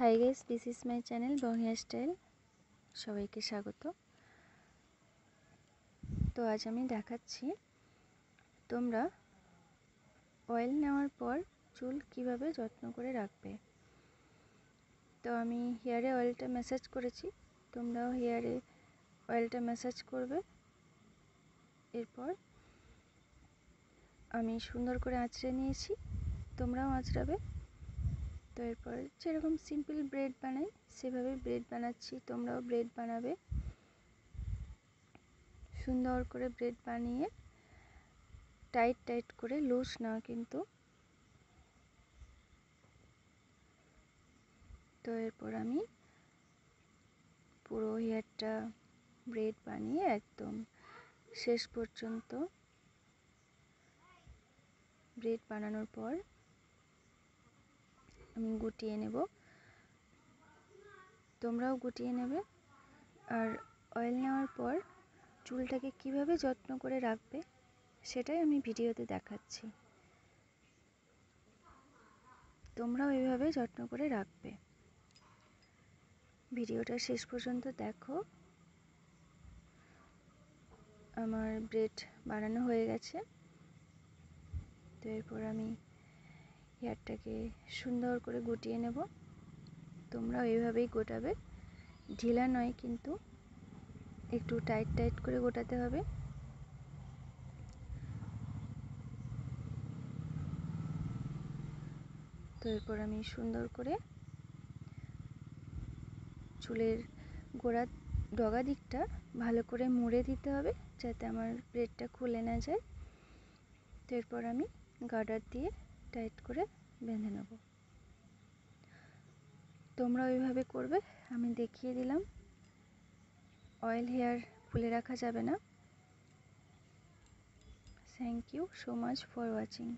High guys, this is my channel Bong hair style. সবাইকে স্বাগত। তো আজ আমি দেখাচ্ছি তোমরা অয়েল নেওয়ার পর চুল কিভাবে যত্ন করে রাখবে। তো আমি হেয়ারে অয়েলটা ম্যাসাজ করেছি, তোমরাও হেয়ারে অয়েলটা ম্যাসাজ করবে। এরপর আমি সুন্দর করে আঁচড়ে নিয়েছি, তোমরাও আঁচড়াবে। তো এরপর যেরকম সিম্পল ব্রেড বানাই সেভাবে ব্রেড বানাচ্ছি, তোমরাও ব্রেড বানাবে। সুন্দর করে ব্রেড বানিয়ে টাইট করে, লুজ না কিন্তু। তো এরপর আমি পুরো হেয়ারটা ব্রেড বানিয়ে একদম শেষ পর্যন্ত ব্রেড বানানোর পর আমি গুটিয়ে নেব, তোমরাও গুটিয়ে নেবে। আর অয়েল নেওয়ার পর চুলটাকে কিভাবে যত্ন করে রাখবে সেটাই আমি ভিডিওতে দেখাচ্ছি, তোমরাও এইভাবে যত্ন করে রাখবে। ভিডিওটা শেষ পর্যন্ত দেখো। আমার ব্রেড বানানো হয়ে গেছে। তো এরপর আমি হেয়ারটাকে সুন্দর করে গুটিয়ে নেব, তোমরাও এইভাবেই গোটাবে। ঢিলা নয় কিন্তু, একটু টাইট করে গোটাতে হবে। তো এরপর আমি সুন্দর করে চুলের গোড়া ডগা দিকটা ভালো করে মুড়ে দিতে হবে যাতে আমার ব্রেডটা খুলে না যায়। তো এরপর আমি গার্ডার দিয়ে টাইট করে বেঁধে নেব। তোমরা ওইভাবে করবে, আমি দেখিয়ে দিলাম। অয়েল হেয়ার খুলে রাখা যাবে না। Thank you so much for watching.